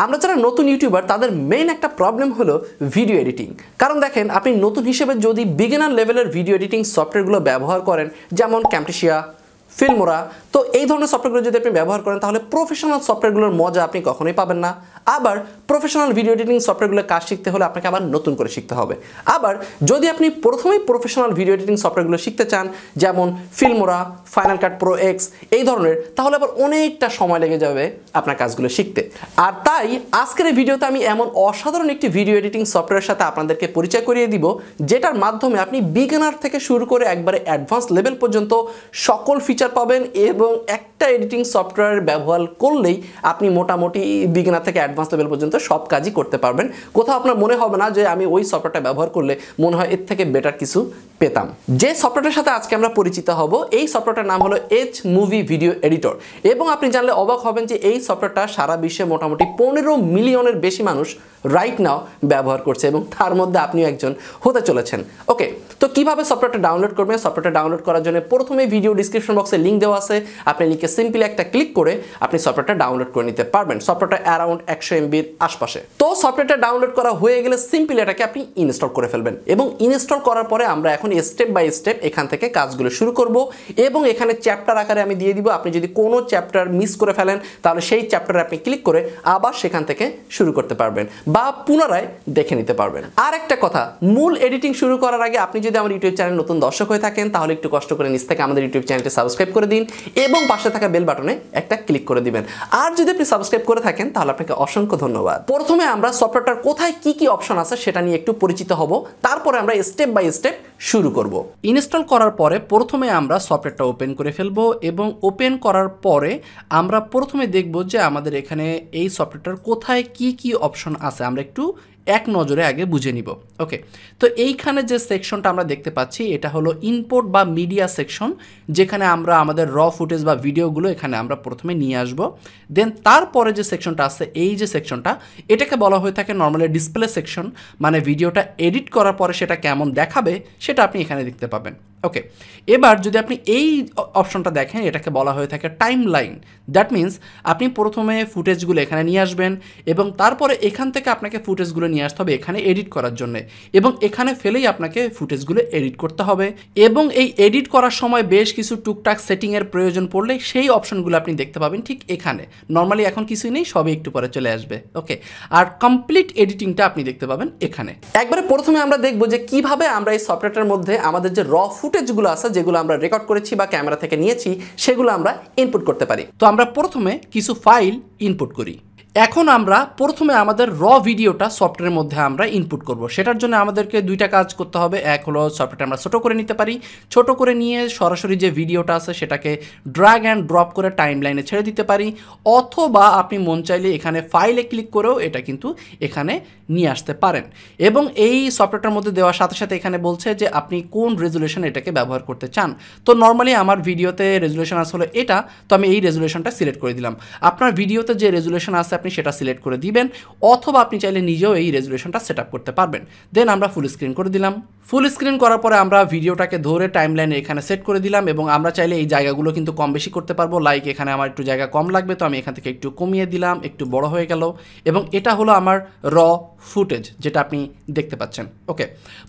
আমরা যারা নতুন ইউটিউবার তাদের মেইন একটা প্রবলেম হলো ভিডিও এডিটিং। কারণ দেখেন, আপনি নতুন হিসেবে যদি বিগিনার লেভেলের ভিডিও এডিটিং সফটওয়্যারগুলো ব্যবহার করেন, যেমন ক্যামটেশিয়া, ফিল্মোরা, তো এই ধরনের সফটওয়্যারগুলো যদি আপনি ব্যবহার করেন তাহলে প্রফেশনাল সফটওয়্যারগুলোর মজা আপনি কখনোই পাবেন না। আবার প্রফেশনাল ভিডিও এডিটিং সফটওয়্যারগুলোর কাজ শিখতে হলে আপনাকে আবার নতুন করে শিখতে হবে। আবার যদি আপনি প্রথমেই প্রফেশনাল ভিডিও এডিটিং সফটওয়্যারগুলো শিখতে চান, যেমন ফিল্মোরা, ফাইনাল কাট প্রো এক্স এই ধরনের, তাহলে আবার অনেকটা সময় লেগে যাবে আপনার কাজগুলো শিখতে। আর তাই আজকের এই ভিডিওতে আমি এমন অসাধারণ একটি ভিডিও এডিটিং সফটওয়্যারের সাথে আপনাদেরকে পরিচয় করিয়ে দিব, যেটার মাধ্যমে আপনি বিগিনার থেকে শুরু করে একবারে অ্যাডভান্স লেভেল পর্যন্ত সকল ফিচার পাবেন এবং একটা এডিটিং সফটওয়্যার ব্যবহার করলেই আপনি মোটামুটি বিগিনার থেকে অ্যাডভান্স লেভেল পর্যন্ত সব কাজই করতে পারবেন। কোথাও আপনার মনে হবে না যে আমি ওই সফটওয়্যারটা ব্যবহার করলে মনে হয় এর থেকে বেটার কিছু পেতাম। যে সফটওয়্যারটার সাথে আজকে আমরা পরিচিত হব, এই সফটওয়্যারটার নাম হলো AceMovi ভিডিও এডিটর। এবং আপনি জানলে অবাক হবেন যে এই সফটওয়্যারটা সারা বিশ্বে মোটামুটি 15 মিলিয়নের বেশি মানুষ রাইট নাও ব্যবহার করছে এবং তার মধ্যে আপনিও একজন হতে চলেছেন। ওকে, তো কিভাবে সফটওয়্যারটা ডাউনলোড করবেন? সফটওয়্যারটা ডাউনলোড করার জন্য প্রথমে ভিডিও ডিসক্রিপশন বক্সে লিঙ্ক দেওয়া আছে, আপনি লিঙ্কে সিম্পলি একটা ক্লিক করে আপনি সফটওয়্যারটা ডাউনলোড করে নিতে পারবেন। সফটওয়্যারটা অ্যারাউন্ড 100 MBর আশপাশে। তো সফটওয়্যারটা ডাউনলোড করা হয়ে গেলে সিম্পলি এটাকে আপনি ইনস্টল করে ফেলবেন এবং ইনস্টল করার পরে আমরা এখন স্টেপ বাই স্টেপ এখান থেকে কাজগুলো শুরু করব এবং এখানে চ্যাপ্টার আকারে আমি দিয়ে দিব। আপনি যদি কোনো চ্যাপ্টার মিস করে ফেলেন তাহলে সেই চ্যাপ্টারে আপনি ক্লিক করে আবার সেখান থেকে শুরু করতে পারবেন বা পুনরায় দেখে নিতে পারবেন। আর একটা কথা, মূল এডিটিং শুরু করার আগে আপনি যদি আমার ইউটিউব চ্যানেল নতুন দর্শক হয়ে থাকেন তাহলে একটু কষ্ট করে নিচ থেকে আমাদের ইউটিউব চ্যানেলটি সাবস্ক্রাইব করে দিন এবং পাশে থাকা বেল বাটনে একটা ক্লিক করে দিবেন। আর যদি আপনি সাবস্ক্রাইব করে থাকেন তাহলে আপনাকে অসংখ্য ধন্যবাদ। প্রথমে আমরা সফটওয়্যারটার কোথায় কি কি অপশন আছে সেটা নিয়ে একটু পরিচিত হব, তারপরে আমরা স্টেপ বাই স্টেপ শুরু করব। ইনস্টল করার পরে প্রথমে আমরা সফটওয়্যারটা ওপেন করে ফেলবো এবং ওপেন করার পরে আমরা প্রথমে দেখব যে আমাদের এখানে এই সফটওয়্যারটার কোথায় কি কি অপশন আছে আমরা একটু এক নজরে আগে বুঝে নিব। ওকে, তো এইখানে যে সেকশনটা আমরা দেখতে পাচ্ছি এটা হলো ইনপুট বা মিডিয়া সেকশন, যেখানে আমরা আমাদের র ফুটেজ বা ভিডিওগুলো এখানে আমরা প্রথমে নিয়ে আসব। দেন তারপরে যে সেকশনটা আছে, এই যে সেকশনটা, এটাকে বলা হয়ে থাকে নর্মালি ডিসপ্লে সেকশন, মানে ভিডিওটা এডিট করার পরে সেটা কেমন দেখাবে সেটা আপনি এখানে দেখতে পাবেন। ওকে, এবার যদি আপনি এই অপশনটা দেখেন, এটাকে বলা হয়ে থাকে টাইম লাইন। দ্যাট মিনস আপনি প্রথমে ফুটেজগুলো এখানে নিয়ে আসবেন এবং তারপরে এখান থেকে আপনাকে ফুটেজগুলো নিয়ে আসতে হবে এখানে এডিট করার জন্য এবং এখানে ফেলেই আপনাকে ফুটেজগুলো এডিট করতে হবে এবং এই এডিট করার সময় বেশ কিছু টুকটাক সেটিংয়ের প্রয়োজন পড়লে সেই অপশনগুলো আপনি দেখতে পাবেন ঠিক এখানে। নর্মালি এখন কিছুই নেই, সবই একটু পরে চলে আসবে। ওকে, আর কমপ্লিট এডিটিংটা আপনি দেখতে পাবেন এখানে। একবারে প্রথমে আমরা দেখব যে কিভাবে আমরা এই সফটওয়্যারটার মধ্যে আমাদের যে র ফুটেজগুলো আছে, যেগুলো আমরা রেকর্ড করেছি বা ক্যামেরা থেকে নিয়েছি, সেগুলো আমরা ইনপুট করতে পারি। তো আমরা প্রথমে কিছু ফাইল ইনপুট করি। এখন আমরা প্রথমে আমাদের র ভিডিওটা সফটওয়্যারের মধ্যে আমরা ইনপুট করব। সেটার জন্য আমাদেরকে দুইটা কাজ করতে হবে। এক হলো সফটওয়্যারটা আমরা ছোট করে নিতে পারি, ছোট করে নিয়ে সরাসরি যে ভিডিওটা আছে সেটাকে ড্র্যাগ অ্যান্ড ড্রপ করে টাইম লাইনে ছেড়ে দিতে পারি, অথবা আপনি মন চাইলে এখানে ফাইলে ক্লিক করেও এটা কিন্তু এখানে নিয়ে আসতে পারেন। এবং এই সফটওয়্যারটার মধ্যে দেওয়ার সাথে সাথে এখানে বলছে যে আপনি কোন রেজুলেশন এটাকে ব্যবহার করতে চান। তো নর্মালি আমার ভিডিওতে রেজুলেশন আসলে এটা, তো আমি এই রেজুলেশনটা সিলেক্ট করে দিলাম। আপনার ভিডিওতে যে রেজুলেশন আছে আপনি সেটা সিলেক্ট করে দিবেন, অথবা আপনি চাইলে নিজেও এই রেজুলেশনটা সেট আপ করতে পারবেন। দেন আমরা ফুল স্ক্রিন করে দিলাম। ফুল স্ক্রিন করার পরে আমরা ভিডিওটাকে ধরে টাইমলাইনে এখানে সেট করে দিলাম এবং আমরা চাইলে এই জায়গাগুলো কিন্তু কম বেশি করতে পারবো। লাইক এখানে আমার একটু জায়গা কম লাগবে, তো আমি এখান থেকে একটু কমিয়ে দিলাম, একটু বড় হয়ে গেল এবং এটা হলো আমার র ফুটেজ যেটা আপনি দেখতে পাচ্ছেন। ওকে,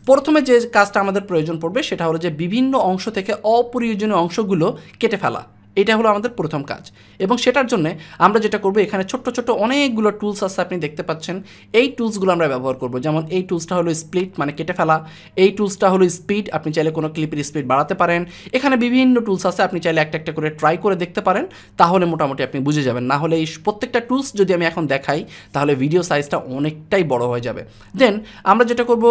প্রথমে যে কাজটা আমাদের প্রয়োজন পড়বে সেটা হলো যে বিভিন্ন অংশ থেকে অপ্রয়োজনীয় অংশগুলো কেটে ফেলা। এটা হলো আমাদের প্রথম কাজ এবং সেটার জন্য আমরা যেটা করব, এখানে ছোট্ট ছোট্ট অনেকগুলো টুলস আছে আপনি দেখতে পাচ্ছেন। এই টুলসগুলো আমরা ব্যবহার করব। যেমন এই টুলসটা হলো স্প্লিট, মানে কেটে ফেলা। এই টুলসটা হলো স্পিড, আপনি চাইলে কোনো ক্লিপের স্পিড বাড়াতে পারেন। এখানে বিভিন্ন টুলস আছে, আপনি চাইলে একটা একটা করে ট্রাই করে দেখতে পারেন, তাহলে মোটামুটি আপনি বুঝে যাবেন। না হলে এই প্রত্যেকটা টুলস যদি আমি এখন দেখাই তাহলে ভিডিও সাইজটা অনেকটাই বড় হয়ে যাবে। দেন আমরা যেটা করব,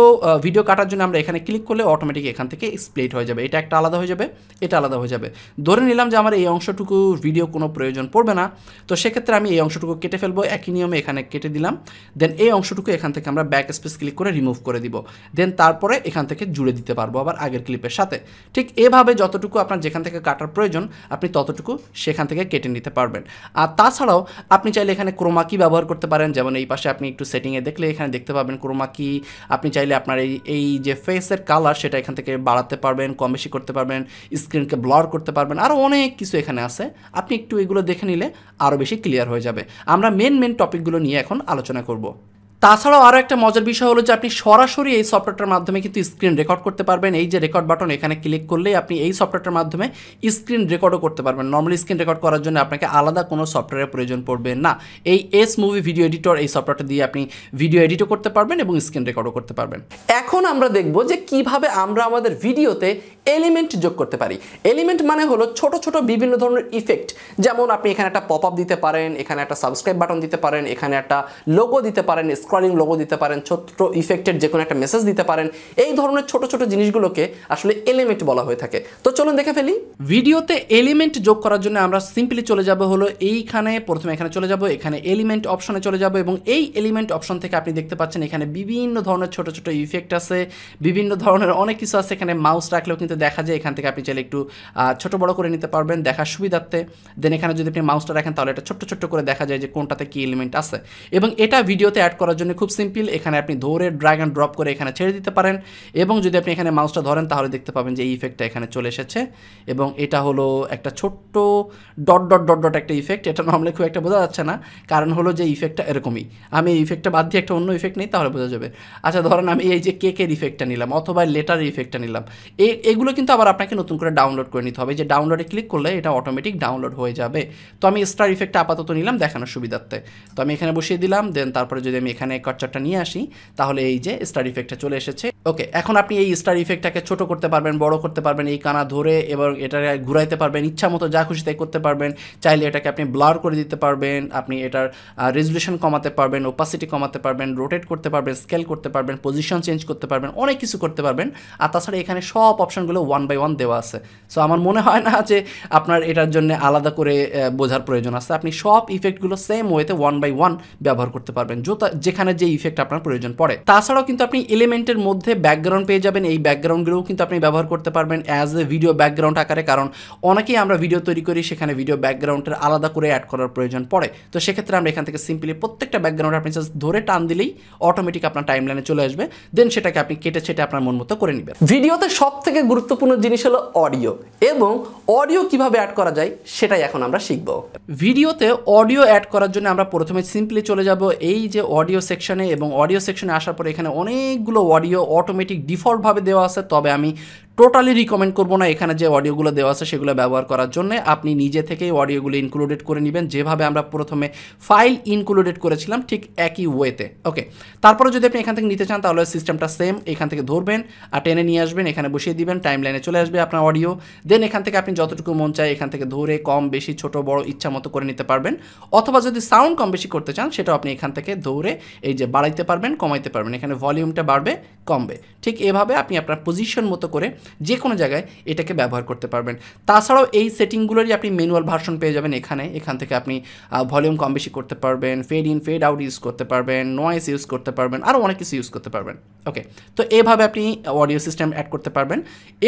ভিডিও কাটার জন্য আমরা এখানে ক্লিক করলে অটোমেটিক এখান থেকে স্প্লিট হয়ে যাবে। এটা একটা আলাদা হয়ে যাবে, এটা আলাদা হয়ে যাবে। ধরে নিলাম যে আমার এই অংশটুকু ভিডিও কোনো প্রয়োজন পড়বে না, তো সেক্ষেত্রে আমি এই অংশটুকু কেটে ফেলবো। একই নিয়মে এখানে কেটে দিলাম। দেন এই অংশটুকু এখান থেকে আমরা ব্যাক স্পেস ক্লিক করে রিমুভ করে দিব। দেন তারপরে এখান থেকে জুড়ে দিতে পারবো আবার আগের ক্লিপের সাথে। ঠিক এভাবে যতটুকু আপনার যেখান থেকে কাটার প্রয়োজন আপনি ততটুকু সেখান থেকে কেটে নিতে পারবেন। আর তাছাড়াও আপনি চাইলে এখানে ক্রোমা কি ব্যবহার করতে পারেন। যেমন এই পাশে আপনি একটু সেটিংয়ে দেখলে এখানে দেখতে পাবেন ক্রোমা কি। আপনি চাইলে আপনার এই যে ফেসের কালার সেটা এখান থেকে বাড়াতে পারবেন, কম বেশি করতে পারবেন, স্ক্রিনকে ব্লার করতে পারবেন, আরও অনেক কিছু এখানে আছে, আপনি একটু এগুলো দেখে নিলে আরও বেশি ক্লিয়ার হয়ে যাবে। আমরা মেন টপিকগুলো নিয়ে এখন আলোচনা করব। তাছাড়াও আরও একটা মজার বিষয় হলো যে আপনি সরাসরি এই সফটওয়্যারটার মাধ্যমে কিন্তু স্ক্রিন রেকর্ড করতে পারবেন। এই যে রেকর্ড বাটন, এখানে ক্লিক করলেই আপনি এই সফটওয়্যারটার মাধ্যমে স্ক্রিন রেকর্ডও করতে পারবেন। নর্মালি স্ক্রিন রেকর্ড করার জন্য আপনাকে আলাদা কোনো সফটওয়্যারের প্রয়োজন পড়বে না। এই AceMovi ভিডিও এডিটর, এই সফটওয়্যারটা দিয়ে আপনি ভিডিও এডিটও করতে পারবেন এবং স্ক্রিন রেকর্ডও করতে পারবেন। এখন আমরা দেখব যে কিভাবে আমরা আমাদের ভিডিওতে এলিমেন্ট যোগ করতে পারি। এলিমেন্ট মানে হলো ছোট ছোট বিভিন্ন ধরনের ইফেক্ট, যেমন আপনি এখানে একটা পপ আপ দিতে পারেন, এখানে একটা সাবস্ক্রাইব বাটন দিতে পারেন, এখানে একটা লোগো দিতে পারেন, স্ক্রলিং লোগো দিতে পারেন, ছোট্ট ইফেক্টের যে কোনো একটা মেসেজ দিতে পারেন। এই ধরনের ছোট ছোট জিনিসগুলোকে আসলে এলিমেন্ট বলা হয়ে থাকে। তো চলুন দেখে ফেলি। ভিডিওতে এলিমেন্ট যোগ করার জন্য আমরা সিম্পলি চলে যাব হলো এইখানে, প্রথমে এখানে চলে যাব, এখানে এলিমেন্ট অপশনে চলে যাব এবং এই এলিমেন্ট অপশন থেকে আপনি দেখতে পাচ্ছেন এখানে বিভিন্ন ধরনের ছোট ছোট ইফেক্ট আছে, বিভিন্ন ধরনের অনেক কিছু আছে। এখানে মাউস রাখলেও কিন্তু দেখা যায়, এখান থেকে আপনি চাইলে একটু ছোট বড় করে নিতে পারবেন দেখার সুবিধার্থে। দেন এখানে যদি আপনি মাউসটা রাখেন তাহলে এটা ছোট্ট ছোট্ট করে দেখা যায় যে কোনটাতে কি এলিমেন্ট আছে। এবং এটা ভিডিওতে অ্যাড করার জন্য খুব সিম্পল, এখানে আপনি ধরে ড্র্যাগ অ্যান্ড ড্রপ করে এখানে ছেড়ে দিতে পারেন এবং যদি আপনি এখানে মাউসটা ধরেন তাহলে দেখতে পাবেন যে এই ইফেক্টটা এখানে চলে এসেছে এবং এটা হলো একটা ছোট্ট ডট ডট ডট ডট একটা ইফেক্ট। এটা নর্মালি খুব একটা বোঝা যাচ্ছে না, কারণ হলো যে ইফেক্টটা এরকমই। আমি এই ইফেক্টটা বাদ দিয়ে একটা অন্য ইফেক্ট নিই তাহলে বোঝা যাবে। আচ্ছা, ধরেন আমি এই যে কেকের ইফেক্টটা নিলাম অথবা লেটারের ইফেক্টটা নিলাম, এগুলো কিন্তু আবার আপনাকে নতুন করে ডাউনলোড করে নিতে হবে। যে ডাউনলোডে ক্লিক করলে এটা অটোমেটিক ডাউনলোড হয়ে যাবে। তো আমি স্টার ইফেক্টটা আপাতত নিলাম দেখানোর সুবিধার্থে, তো আমি এখানে বসিয়ে দিলাম। দেন তারপরে যদি আমি এখানে কার্সারটা নিয়ে আসি তাহলে এই যে স্টার ইফেক্টটা চলে এসেছে। ওকে, এখন আপনি এই স্টার ইফেক্টটাকে ছোট করতে পারবেন, বড় করতে পারবেন, এই কানা ধরে এবার এটা ঘুরাইতে পারবেন, ইচ্ছা মতো যা খুশি তাই করতে পারবেন। চাইলে এটাকে আপনি ব্লার করে দিতে পারবেন, আপনি এটার রেজুলেশন কমাতে পারবেন, ওপাসিটি কমাতে পারবেন, রোটেট করতে পারবেন, স্কেল করতে পারবেন, পজিশন চেঞ্জ করতে পারবেন, অনেক কিছু করতে পারবেন। আর তাছাড়া এখানে সব অপশনগুলো 1 by 1 দেওয়া আছে। সো আমার মনে হয় না যে আপনার এটার জন্য আলাদা করে বোঝার প্রয়োজন আছে। আপনি সব ইফেক্টগুলো সেম ওয়েতে 1 by 1 ব্যবহার করতে পারবেন যেখানে যে ইফেক্ট আপনার প্রয়োজন পড়ে। তাছাড়াও কিন্তু আপনি এলিমেন্টের মধ্যে ব্যাকগ্রাউন্ড পেয়ে যাবেন। এই ব্যাকগ্রাউন্ডগুলোও কিন্তু আপনি ব্যবহার করতে পারবেন অ্যাজ এ ভিডিও ব্যাকগ্রাউন্ড আকারে, কারণ অনেকেই আমরা ভিডিও তৈরি করি সেখানে ভিডিও ব্যাকগ্রাউন্ডের আলাদা করে অ্যাড করার প্রয়োজন পড়ে। তো সেক্ষেত্রে আমরা এখান থেকে সিম্পলি প্রত্যেকটা ব্যাকগ্রাউন্ড আপনি জাস্ট ধরে টান দিলেই অটোমেটিক আপনার টাইমলাইনে চলে আসবে। দেন সেটাকে আপনি কেটে ছেটে আপনার মন মতো করে নেবেন। ভিডিওতে সব থেকে গুরুত্বপূর্ণ জিনিস হলো অডিও, এবং অডিও কিভাবে অ্যাড করা যায় সেটাই এখন আমরা শিখব। ভিডিওতে অডিও অ্যাড করার জন্য আমরা প্রথমে সিম্পলি চলে যাব এই যে অডিও সেকশনে, এবং অডিও সেকশনে আসার পরে এখানে অনেকগুলো অডিও অটোমেটিক ডিফল্টভাবে দেওয়া আছে। তবে আমি টোটালি রিকমেন্ড করবো না এখানে যে অডিওগুলো দেওয়া আছে সেগুলো ব্যবহার করার জন্য। আপনি নিজে থেকেই অডিওগুলো ইনক্লুডেড করে নেবেন, যেভাবে আমরা প্রথমে ফাইল ইনক্লুডেড করেছিলাম ঠিক একই ওয়েতে। ওকে, তারপরে যদি আপনি এখান থেকে নিতে চান তাহলে সিস্টেমটা সেম, এখান থেকে ধরবেন আর টেনে নিয়ে আসবেন, এখানে বসিয়ে দিবেন, টাইম লাইনে চলে আসবে আপনার অডিও। দেন এখান থেকে আপনি যতটুকু মন চায় এখান থেকে ধরে কম বেশি ছোট বড় ইচ্ছা মতো করে নিতে পারবেন, অথবা যদি সাউন্ড কম বেশি করতে চান সেটাও আপনি এখান থেকে ধরে এই যে বাড়াইতে পারবেন, কমাইতে পারবেন। এখানে ভলিউমটা বাড়বে কমবে, ঠিক এভাবে আপনি আপনার পজিশন মতো করে যে কোনো জায়গায় এটাকে ব্যবহার করতে পারবেন। তাছাড়াও এই সেটিংগুলোরই আপনি ম্যানুয়াল ভার্সন পেয়ে যাবেন এখান থেকে আপনি ভলিউম কম বেশি করতে পারবেন, fade in fade out use করতে পারবেন, নয়েজ ইউজ করতে পারবেন, আরও অনেক কিছু ইউজ করতে পারবেন। ওকে, তো এভাবে আপনি অডিও সিস্টেম অ্যাড করতে পারবেন,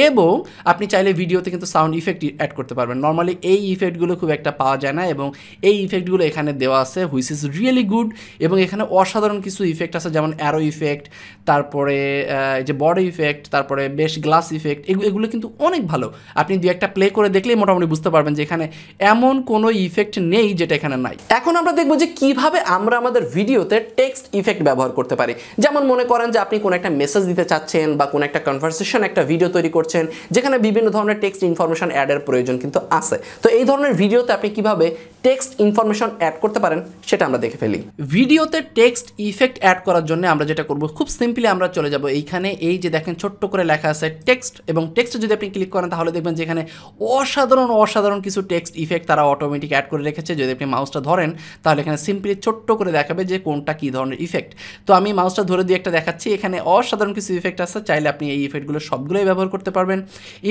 এবং আপনি চাইলে ভিডিওতে কিন্তু সাউন্ড ইফেক্ট অ্যাড করতে পারবেন। নর্মালি এই ইফেক্টগুলো খুব একটা পাওয়া যায় না, এবং এই ইফেক্টগুলো এখানে দেওয়া আছে হুইচ ইজ রিয়েলি গুড। এবং এখানে অসাধারণ কিছু ইফেক্ট আছে, যেমন অ্যারো ইফেক্ট, তারপরে যে বডি ইফেক্ট, তারপরে বেশ গ্লাস ইফেক্ট, এগুলো কিন্তু অনেক ভালো। আপনি দু একটা প্লে করে দেখলেই মোটামুটি বুঝতে পারবেন যে এখানে এমন কোনো ইফেক্ট নেই যেটা এখানে নাই। এখন আমরা দেখবো যে কিভাবে আমরা আমাদের ভিডিওতে টেক্সট ইফেক্ট ব্যবহার করতে পারি। যেমন মনে করেন যে আপনি কোনো একটা মেসেজ দিতে চাচ্ছেন বা কোনো একটা কনভারসেশন একটা ভিডিও তৈরি করছেন যেখানে বিভিন্ন ধরনের টেক্সট ইনফরমেশন অ্যাডের প্রয়োজন কিন্তু আছে। তো এই ধরনের ভিডিওতে আপনি কিভাবে টেক্সট ইনফরমেশন অ্যাড করতে পারেন সেটা আমরা দেখে ফেলি। ভিডিওতে টেক্সট ইফেক্ট অ্যাড করার জন্য আমরা যেটা করব, খুব সিম্পলি আমরা চলে যাব এইখানে, এই যে দেখেন ছোট্ট করে লেখা আছে টেক্সট, এবং টেক্সটে যদি আপনি ক্লিক করেন তাহলে দেখবেন যে এখানে অসাধারণ কিছু টেক্সট ইফেক্ট তারা অটোমেটিক অ্যাড করে রেখেছে। যদি আপনি মাউসটা ধরেন তাহলে এখানে সিম্পলি ছোট্ট করে দেখাবে যে কোনটা কী ধরনের ইফেক্ট। তো আমি মাউসটা ধরে দিয়ে একটা দেখাচ্ছি, এখানে অসাধারণ কিছু ইফেক্ট আছে, চাইলে আপনি এই ইফেক্টগুলো সবগুলোই ব্যবহার করতে পারবেন।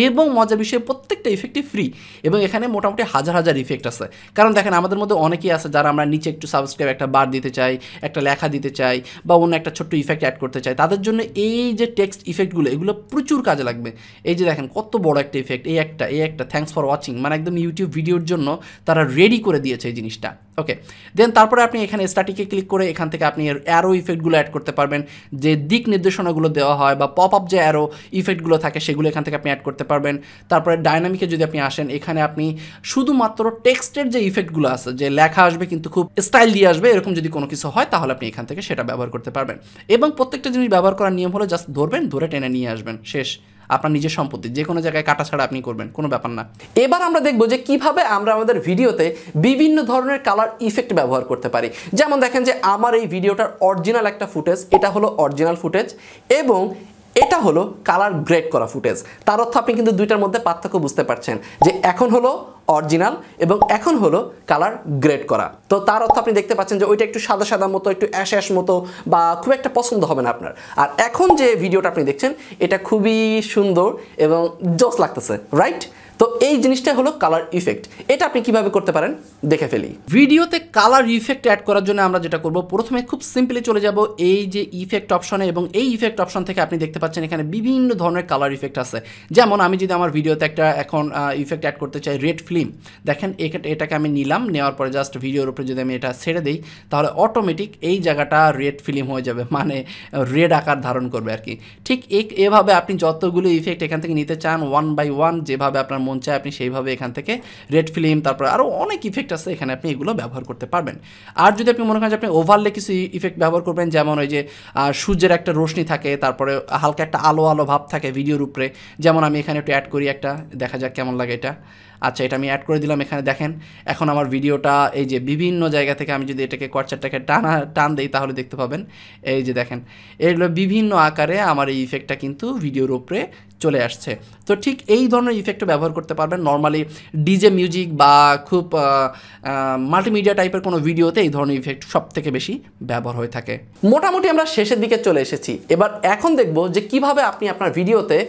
এবং মজার বিষয়ে প্রত্যেকটা ইফেক্টই ফ্রি, এবং এখানে মোটামুটি হাজার ইফেক্ট আছে। কারণ দেখেন আমাদের মধ্যে অনেকেই আছে যারা আমরা নিচে একটু সাবস্ক্রাইব একটা বার দিতে চাই, একটা লেখা দিতে চাই, বা অন্য একটা ছোট্ট ইফেক্ট অ্যাড করতে চাই, তাদের জন্য এই যে টেক্সট ইফেক্টগুলো এগুলো প্রচুর কাজে লাগবে। এই যে দেখেন কত বড় একটা ইফেক্ট, এই একটা থ্যাঙ্কস ফর ওয়াচিং, মানে একদম ইউটিউব ভিডিওর জন্য তারা রেডি করে দিয়েছে এই জিনিসটা। ওকে, দেন তারপরে আপনি এখানে স্ট্যাটিকে ক্লিক করে এখান থেকে আপনি অ্যারো ইফেক্টগুলো অ্যাড করতে পারবেন, যে দিক নির্দেশনাগুলো দেওয়া হয় বা পপ আপ যে অ্যারো ইফেক্টগুলো থাকে সেগুলো এখান থেকে আপনি অ্যাড করতে পারবেন। তারপরে ডাইনামিকে যদি আপনি আসেন, এখানে আপনি শুধুমাত্র টেক্সটের যে ইফেক্টগুলো আছে, যে লেখা আসবে কিন্তু খুব স্টাইল দিয়ে আসবে, এরকম যদি কোনো কিছু হয় তাহলে আপনি এখান থেকে সেটা ব্যবহার করতে পারবেন। এবং প্রত্যেকটা জিনিস ব্যবহার করার নিয়ম হলো জাস্ট ধরবেন, ধরে টেনে নিয়ে আসবেন, শেষ। আপনার নিজের সম্পত্তি, যে কোনো জায়গায় কাটা ছাড়া আপনি করবেন, কোনো ব্যাপার না। এবার আমরা দেখব যে কিভাবে আমরা আমাদের ভিডিওতে বিভিন্ন ধরনের কালার ইফেক্ট ব্যবহার করতে পারি। যেমন দেখেন যে আমার এই ভিডিওটার অরিজিনাল একটা ফুটেজ, এটা হলো অরিজিনাল ফুটেজ এবং এটা হলো কালার গ্রেড করা ফুটেজ। তার অর্থ আপনি কিন্তু দুইটার মধ্যে পার্থক্য বুঝতে পারছেন, যে এখন হলো অরিজিনাল এবং এখন হলো কালার গ্রেড করা। তো তার অর্থ আপনি দেখতে পাচ্ছেন যে ওইটা একটু সাদা সাদা মতো, একটু অ্যাশ অ্যাশ মতো বা খুব একটা পছন্দ হবে না আপনার। আর এখন যে ভিডিওটা আপনি দেখছেন এটা খুবই সুন্দর এবং জোস লাগতেছে, রাইট? তো এই জিনিসটা হলো কালার ইফেক্ট। এটা আপনি কিভাবে করতে পারেন দেখে ফেলি। ভিডিওতে কালার ইফেক্ট অ্যাড করার জন্য আমরা যেটা করব, প্রথমে খুব সিম্পলি চলে যাব এই যে ইফেক্ট অপশনে, এবং এই ইফেক্ট অপশন থেকে আপনি দেখতে পাচ্ছেন এখানে বিভিন্ন ধরনের কালার ইফেক্ট আছে। যেমন আমি যদি আমার ভিডিওতে একটা এখন ইফেক্ট অ্যাড করতে চাই, রেড ফিল্ম, দেখেন এটাকে আমি নিলাম, নেওয়ার পরে জাস্ট ভিডিওর উপরে যদি আমি এটা ছেড়ে দিই তাহলে অটোমেটিক এই জায়গাটা রেড ফিল্ম হয়ে যাবে, মানে রেড আকার ধারণ করবে আর কি। ঠিক এভাবে আপনি যতগুলো ইফেক্ট এখান থেকে নিতে চান, ওয়ান বাই ওয়ান যেভাবে আপনার মন চায় আপনি সেইভাবে এখান থেকে রেড ফিল্ম, তারপর আরও অনেক ইফেক্ট আছে এখানে, আপনি এগুলো ব্যবহার করতে পারবেন। আর যদি আপনি মনে করেন যে আপনি ওভারলে কিছু ইফেক্ট ব্যবহার করবেন, যেমন ওই যে সূর্যের একটা রোশনি থাকে, তারপরে হালকা একটা আলো আলো ভাব থাকে ভিডিওর উপরে, যেমন আমি এখানে একটু অ্যাড করি একটা, দেখা যাক কেমন লাগে এটা। আচ্ছা, এটা আমি অ্যাড করে দিলাম এখানে। দেখেন এখন আমার ভিডিওটা এই যে বিভিন্ন জায়গা থেকে আমি যদি এটাকে কোয়ার্চারটাকে টান দিই তাহলে দেখতে পাবেন এই যে দেখেন এগুলো বিভিন্ন আকারে আমার এই ইফেক্টটা কিন্তু ভিডিওর উপরে চলে আসছে। তো ঠিক এই ধরনের ইফেক্টও ব্যবহার করতে পারবেন নর্মালি ডিজে মিউজিক বা খুব মাল্টিমিডিয়া টাইপের কোনো ভিডিওতে এই ধরনের ইফেক্ট সব থেকে বেশি ব্যবহার হয়ে থাকে। মোটামুটি আমরা শেষের দিকে চলে এসেছি। এবার এখন দেখব যে কিভাবে আপনি আপনার ভিডিওতে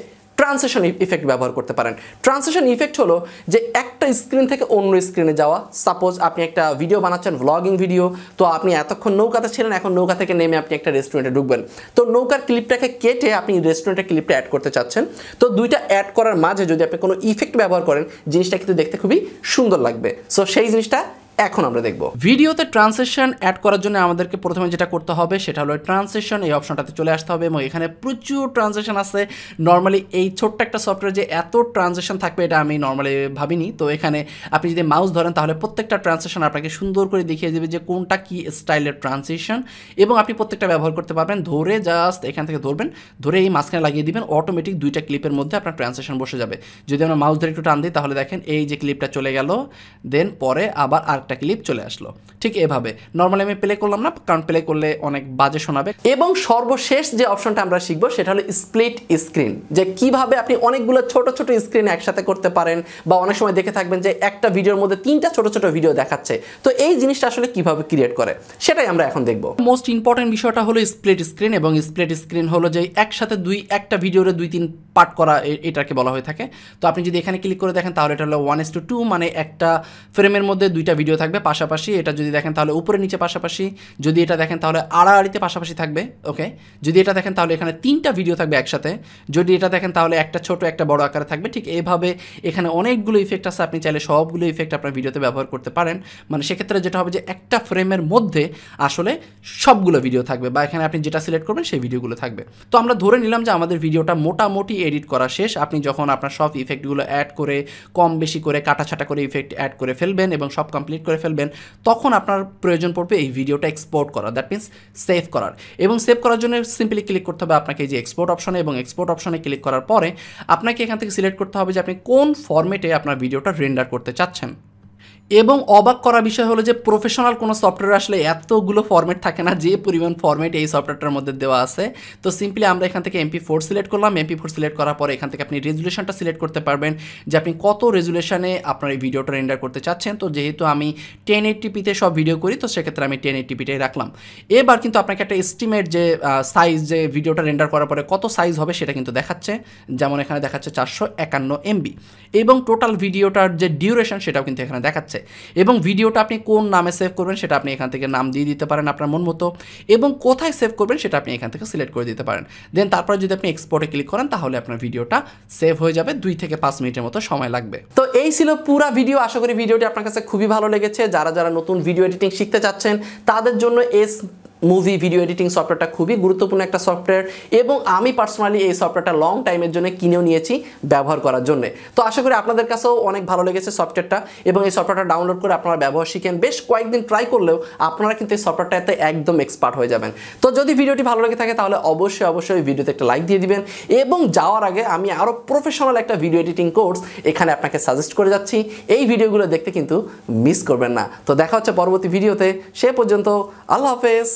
ট্রান্সিশন ইফেক্ট ব্যবহার করতে পারেন। ট্রান্সিশন ইফেক্ট হলো যে একটা স্ক্রিন থেকে অন্য স্ক্রিনে যাওয়া। সাপোজ আপনি একটা ভিডিও বানাচ্ছেন, ভ্লগিং ভিডিও, তো আপনি এতক্ষণ নৌকাতে ছিলেন, এখন নৌকা থেকে নেমে আপনি একটা রেস্টুরেন্টে ঢুকবেন, তো নৌকার ক্লিপটাকে কেটে আপনি রেস্টুরেন্টের ক্লিপটা অ্যাড করতে চাচ্ছেন। তো দুইটা অ্যাড করার মাঝে যদি আপনি কোনো ইফেক্ট ব্যবহার করেন, জিনিসটা কিন্তু দেখতে খুবই সুন্দর লাগবে। সো সেই জিনিসটা এখন আমরা দেখব। ভিডিওতে ট্রান্সিশন অ্যাড করার জন্য আমাদেরকে প্রথমে যেটা করতে হবে সেটা হলো ট্রান্সিশন, এই অপশনটাতে চলে আসতে হবে এবং এখানে প্রচুর ট্রান্সিশন আছে। নর্মালি এই ছোট্ট একটা সফটওয়্যার যে এত ট্রান্সিশন থাকবে এটা আমি নর্মালি ভাবিনি। তো এখানে আপনি যদি মাউস ধরেন তাহলে প্রত্যেকটা ট্রান্সিশন আপনাকে সুন্দর করে দেখিয়ে দেবে যে কোনটা কি স্টাইলের ট্রান্সিশন, এবং আপনি প্রত্যেকটা ব্যবহার করতে পারবেন। ধরে জাস্ট এখান থেকে ধরবেন, ধরে এই মাঝখানে লাগিয়ে দিবেন, অটোমেটিক দুইটা ক্লিপের মধ্যে আপনার ট্রান্সিশন বসে যাবে। যদি আমরা মাউস ধরে একটু টান দিই তাহলে দেখেন এই যে ক্লিপটা চলে গেল, দেন পরে আবার একটা ক্লিপ চলে আসলো। ঠিক এভাবে নর্মালি আমি প্লে করলাম না, কারণ প্লে করলে অনেক বাজে শোনাবে। এবং সর্বশেষ যে অপশনটা আমরা শিখবো সেটা হলো স্প্লিট স্ক্রিন, যে কিভাবে আপনি অনেকগুলো ছোট ছোট স্ক্রিন একসাথে করতে পারেন, বা অনেক সময় দেখে থাকবেন যে একটা ভিডিওর মধ্যে তিনটা ছোট ছোট ভিডিও দেখাচ্ছে। তো এই জিনিসটা আসলে কিভাবে ক্রিয়েট করে সেটাই আমরা এখন দেখবো। মোস্ট ইম্পর্টেন্ট বিষয়টা হলো স্প্লিট স্ক্রিন, এবং স্প্লিট স্ক্রিন হলো যে একসাথে একটা ভিডিওরে 2-3 পার্ট করা, এটাকে বলা হয়ে থাকে। তো আপনি যদি এখানে ক্লিক করে দেখেন তাহলে এটা হলো 1:2, মানে একটা ফ্রেমের মধ্যে দুইটা ভিডিও থাকবে পাশাপাশি। এটা যদি দেখেন তাহলে উপরে নিচে পাশাপাশি, যদি এটা দেখেন তাহলে আড়াআড়িতে পাশাপাশি থাকবে। ওকে, যদি এটা দেখেন তাহলে এখানে 3টা ভিডিও থাকবে একসাথে, যদি এটা দেখেন তাহলে একটা ছোট একটা বড় আকারে থাকবে। ঠিক এইভাবে এখানে অনেকগুলো ইফেক্ট আছে, আপনি চাইলে সবগুলো ইফেক্ট আপনার ভিডিওতে ব্যবহার করতে পারেন। মানে সেক্ষেত্রে যেটা হবে যে একটা ফ্রেমের মধ্যে আসলে সবগুলো ভিডিও থাকবে, বা এখানে আপনি যেটা সিলেক্ট করবেন সেই ভিডিওগুলো থাকবে। তো আমরা ধরে নিলাম যে আমাদের ভিডিওটা মোটামুটি এডিট করা শেষ। আপনি যখন আপনার সব ইফেক্টগুলো অ্যাড করে কম বেশি করে কাটাছাটা করে ইফেক্ট অ্যাড করে ফেলবেন এবং সব কমপ্লিট করে ফেলবেন, তখন আপনার প্রয়োজন পড়বে এই ভিডিওটা এক্সপোর্ট করা, দ্যাট মিনস সেভ করার। এবং সেভ করার জন্য সিম্পলি ক্লিক করতে হবে আপনাকে এই যে এক্সপোর্ট অপশনে, এবং এক্সপোর্ট অপশনে ক্লিক করার পরে আপনাকে এখান থেকে সিলেক্ট করতে হবে যে আপনি কোন ফরম্যাটে আপনার ভিডিওটা রেন্ডার করতে চাচ্ছেন। এবং অবাক করা বিষয় হলো যে প্রফেশনাল কোনো সফটওয়্যার আসলে এতগুলো ফরম্যাট থাকে না, যে পরিমাণ ফরম্যাট এই সফটওয়্যারটার মধ্যে দেওয়া আছে। তো সিম্পলি আমরা এখান থেকে MP4 সিলেক্ট করলাম। MP4 সিলেক্ট করার পরে এখান থেকে আপনি রেজুলেশনটা সিলেক্ট করতে পারবেন যে আপনি কত রেজুলেশনে আপনার এই ভিডিওটা রেন্ডার করতে চাচ্ছেন। তো যেহেতু আমি 1080p-তে সব ভিডিও করি, তো সেক্ষেত্রে আমি 1080p-টাই রাখলাম। এবার কিন্তু আপনাকে একটা এস্টিমেট যে সাইজ, যে ভিডিওটা রেন্ডার করার পরে কত সাইজ হবে সেটা কিন্তু দেখাচ্ছে। যেমন এখানে দেখাচ্ছে 451 MB, এবং টোটাল ভিডিওটার যে ডিউরেশন সেটাও কিন্তু এখানে দেখাচ্ছে। আছে। এবং ভিডিওটা আপনি কোন নামে সেভ করবেন সেটা আপনি এখান থেকে নাম দিয়ে দিতে পারেন আপনার মন মতো, এবং কোথায় সেভ করবেন সেটা আপনি এখান থেকে সিলেক্ট করে দিতে পারেন। দেন তারপরে যদি আপনি এক্সপোর্টে ক্লিক করেন তাহলে আপনার ভিডিওটা সেভ হয়ে যাবে, 2 থেকে 5 মিনিটের মতো সময় লাগবে। তো এই ছিল পুরা ভিডিও। আশা করি ভিডিওটি আপনার কাছে খুবই ভালো লেগেছে। যারা যারা নতুন ভিডিও এডিটিং শিখতে চাচ্ছেন তাদের জন্য AceMovi ভিডিও এডিটিং সফটওয়্যারটা খুবই গুরুত্বপূর্ণ একটা সফটওয়্যার, এবং আমি পার্সোনালি এই সফটওয়্যারটা লং টাইমের জন্য কিনেও নিয়েছি ব্যবহার করার জন্য। তো আশা করি আপনাদের কাছেও অনেক ভালো লেগেছে সফটওয়্যারটা, এবং এই সফটওয়্যারটা ডাউনলোড করে আপনারা ব্যবহার শিখেন। বেশ কয়েকদিন ট্রাই করলেও আপনারা কিন্তু এই সফটওয়্যারটাতে একদম এক্সপার্ট হয়ে যাবেন। তো যদি ভিডিওটি ভালো লেগে থাকে তাহলে অবশ্যই ভিডিওতে একটা লাইক দিয়ে দিবেন, এবং যাওয়ার আগে আমি আরও প্রফেশনাল একটা ভিডিও এডিটিং কোর্স এখানে আপনাকে সাজেস্ট করে যাচ্ছি। এই ভিডিওগুলো দেখতে কিন্তু মিস করবেন না। তো দেখা হচ্ছে পরবর্তী ভিডিওতে, সে পর্যন্ত আল্লাহ হাফেজ।